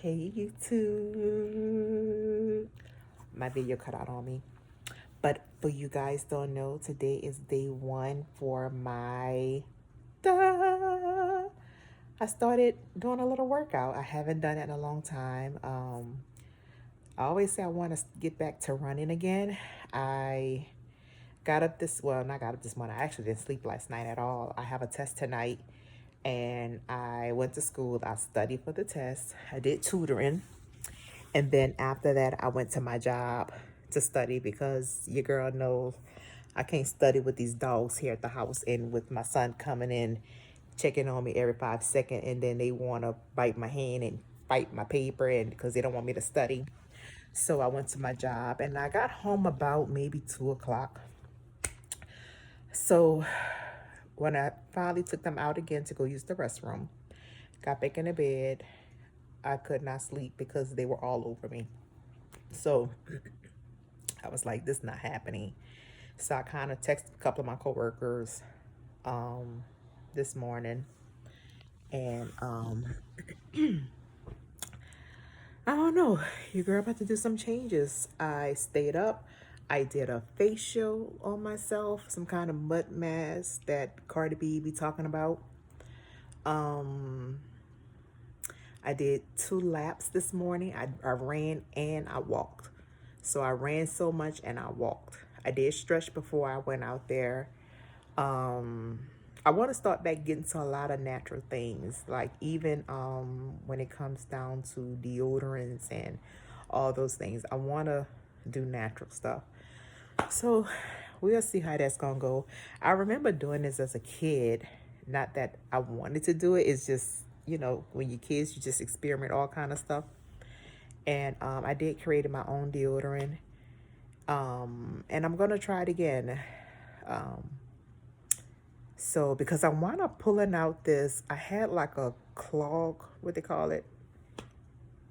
Hey YouTube. My video cut out on me. But for you guys don't know, today is day one for my I started doing a little workout. I haven't done it in a long time. I always say I want to get back to running again. I got up this well, not got up this morning. I actually didn't sleep last night at all. I have a test tonight and I went to school. I studied for the test. I did tutoring. And then after that, I went to my job to study because your girl knows I can't study with these dogs here at the house and with my son coming in, checking on me every 5 seconds, and then they want to bite my hand and bite my paper and because they don't want me to study. So I went to my job and I got home about maybe 2 o'clock. So when I finally took them out again to go use the restroom, got back in the bed, I could not sleep because they were all over me. So I was like, this is not happening. So I kind of texted a couple of my coworkers this morning, and I don't know, your girl about to do some changes. I stayed up. I did a facial on myself, some kind of mud mask that Cardi B be talking about. I did 2 laps this morning. I ran and I walked. So I ran so much and I walked. I did stretch before I went out there. I want to start back getting to a lot of natural things, like even when it comes down to deodorants and all those things. I want to do natural stuff. So we'll see how that's gonna go. I remember doing this as a kid. Not that I wanted to do it. It's just, when you're kids, you just experiment all kind of stuff. And I did create my own deodorant. And I'm gonna try it again. So because I want to pulling out this, I had like a clog, what they call it,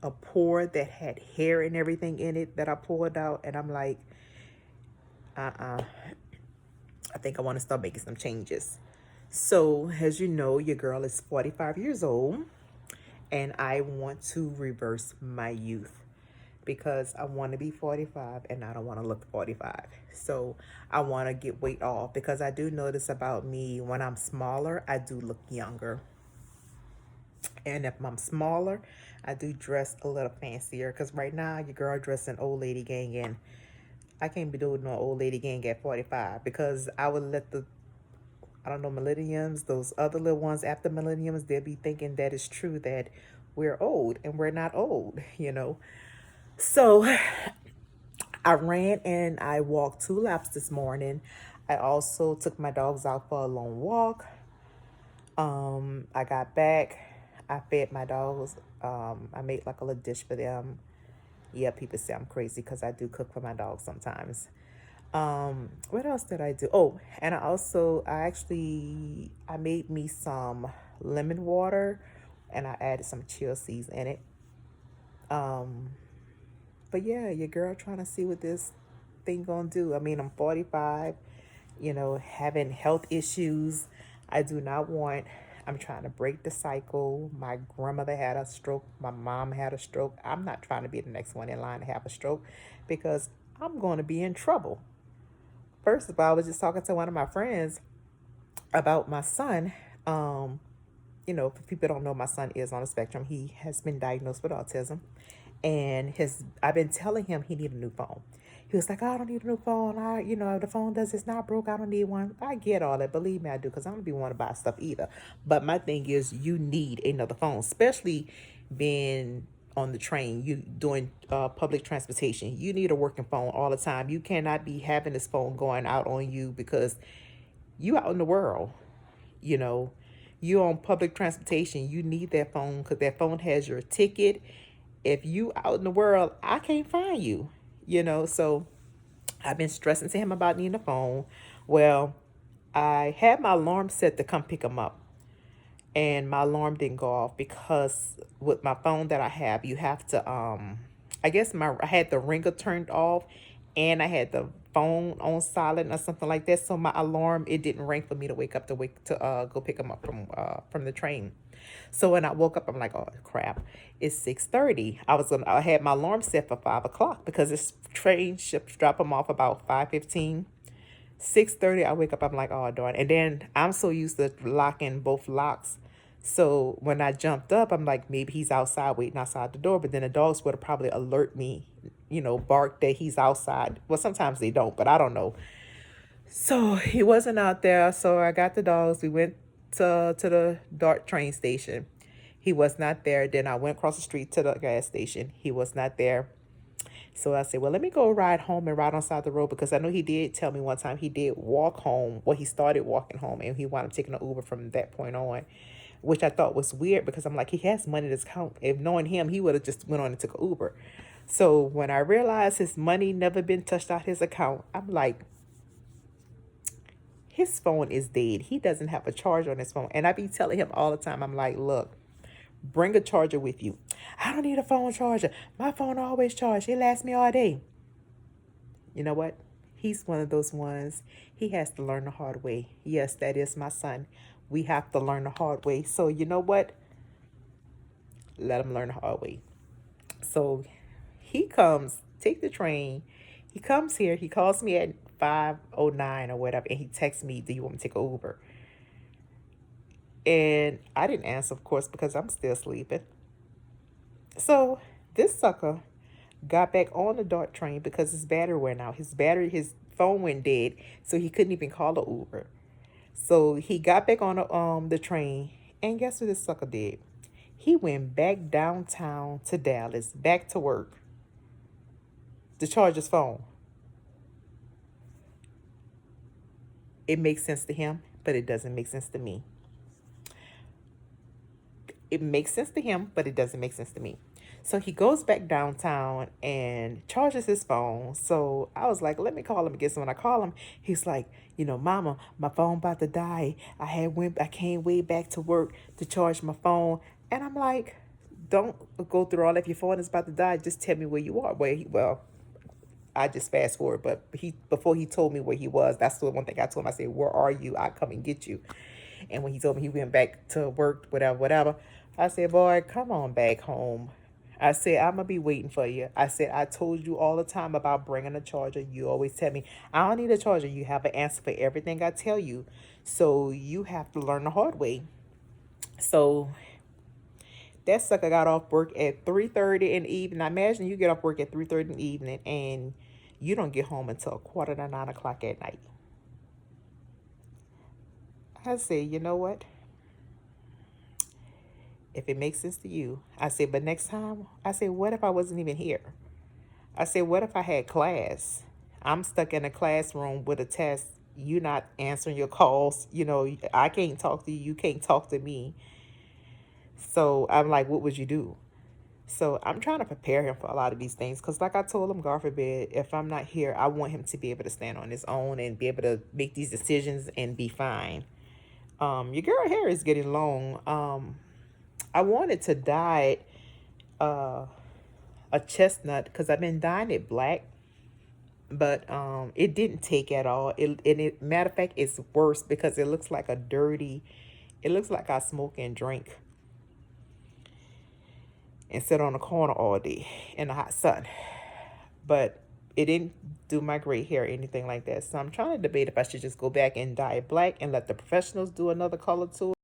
a pore that had hair and everything in it that I pulled out, and I'm like, I think I want to start making some changes. So as you know, your girl is 45 years old, and I want to reverse my youth because I want to be 45 and I don't want to look 45. So I want to get weight off because I do notice about me when I'm smaller, I do look younger. And if I'm smaller, I do dress a little fancier because right now your girl dressing old lady gang and I can't be doing no old lady gang at 45 because I would let I don't know, millenniums, those other little ones after millenniums, they'll be thinking that it's true that we're old and we're not old. So I ran and I walked 2 laps this morning. I also took my dogs out for a long walk. I got back. I fed my dogs. I made like a little dish for them. Yeah, people say I'm crazy because I do cook for my dogs sometimes. What else did I do? Oh, and I made me some lemon water and I added some chia seeds in it. But yeah, your girl trying to see what this thing gonna do. I mean, I'm 45, having health issues. I do not want, I'm trying to break the cycle. My grandmother had a stroke. My mom had a stroke. I'm not trying to be the next one in line to have a stroke because I'm going to be in trouble. First of all, I was just talking to one of my friends about my son. If people don't know, my son is on the spectrum. He has been diagnosed with autism. And I've been telling him he need a new phone. He was like, "Oh, I don't need a new phone. The phone it's not broke. I don't need one." I get all that. Believe me, I do, because I don't be want to buy stuff either. But my thing is, you need another phone, especially being on the train, you doing public transportation. You need a working phone all the time. You cannot be having this phone going out on you because you out in the world, you know. You on public transportation, you need that phone because that phone has your ticket. If you out in the world, I can't find you. So I've been stressing to him about needing a phone. Well, I had my alarm set to come pick him up, and my alarm didn't go off because with my phone that I have, you have to I guess I had the ringer turned off and I had the phone on silent or something like that. So my alarm, it didn't ring for me to wake up to go pick him up from the train. So when I woke up, I'm like, oh crap, it's 6:30. I had my alarm set for 5 o'clock because this train ships drop him off about 5:15. 6:30, I wake up, I'm like, oh darn. And then I'm so used to locking both locks. So when I jumped up, I'm like, maybe he's outside waiting outside the door. But then the dogs would have probably alert me, bark that he's outside. Well, sometimes they don't, but I don't know. So he wasn't out there. So I got the dogs. We went to the Dart train station. He was not there. Then I went across the street to the gas station. He was not there. So I said, well, let me go ride home and ride on side the road because I know he did tell me one time he did walk home. Well, he started walking home and he wound up taking an Uber from that point on, which I thought was weird because I'm like, he has money in his account. If knowing him, he would have just went on and took an Uber. So when I realized his money never been touched out his account, I'm like, his phone is dead. He doesn't have a charger on his phone. And I be telling him all the time, I'm like, look, bring a charger with you. I don't need a phone charger. My phone always charged. It lasts me all day. You know what? He's one of those ones. He has to learn the hard way. Yes, that is my son. We have to learn the hard way. So you know what? Let him learn the hard way. So he comes, take the train. He comes here. He calls me at 5:09 or whatever, and he texts me, do you want me to take an Uber? And I didn't answer, of course, because I'm still sleeping. So this sucker got back on the Dart train because his battery went out. His phone went dead, so he couldn't even call an Uber. So he got back on the train, and guess what this sucker did? He went back downtown to Dallas, back to work, to charge his phone. It makes sense to him, but it doesn't make sense to me. It makes sense to him, but it doesn't make sense to me. So he goes back downtown and charges his phone. So I was like, let me call him again. So when I call him, he's like, mama, my phone about to die. I came way back to work to charge my phone. And I'm like, don't go through all that. If your phone is about to die, just tell me where you are. Well, I just fast forward, but before he told me where he was, that's the one thing I told him. I said, where are you? I come and get you. And when he told me he went back to work, whatever, I said, boy, come on back home. I said, I'm going to be waiting for you. I said, I told you all the time about bringing a charger. You always tell me, I don't need a charger. You have an answer for everything I tell you. So you have to learn the hard way. So that sucker got off work at 3:30 in the evening. Now imagine you get off work at 3:30 in the evening and you don't get home until 8:45 at night. I said, you know what? If it makes sense to you, I said, but next time, I said, what if I wasn't even here? I said, what if I had class? I'm stuck in a classroom with a test. You not answering your calls. I can't talk to you. You can't talk to me. So I'm like, what would you do? So I'm trying to prepare him for a lot of these things because, like I told him, God forbid, if I'm not here, I want him to be able to stand on his own and be able to make these decisions and be fine. Your girl hair is getting long. I wanted to dye uh, a chestnut because I've been dyeing it black, but it didn't take at all. Matter of fact, it's worse because it looks like it looks like I smoke and drink and sit on the corner all day in the hot sun. But it didn't do my gray hair or anything like that. So I'm trying to debate if I should just go back and dye it black and let the professionals do another color to it.